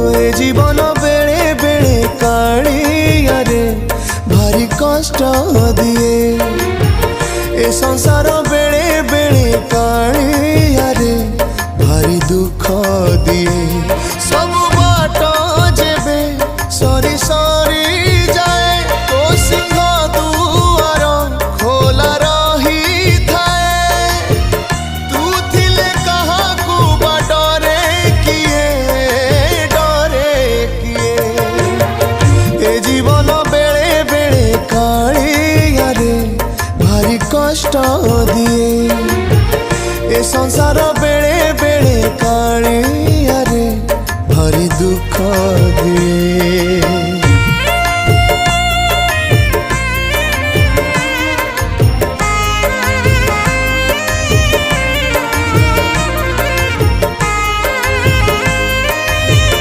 ए जीवन बेले बेले कालिया रे भारी कष्ट दिए ए संसार बेले बेले कालिया रे भारी दुख दिए सब बाट जेबे सरी सरी जाए तो सिंह दुआर खोला रही थाए तू थिले कहा को डरे किए ए जीवन बेले बेले कालिया रे भारी कष्ट दिए ए संसार बेले बेले कालिया रे भारी दुख दिए।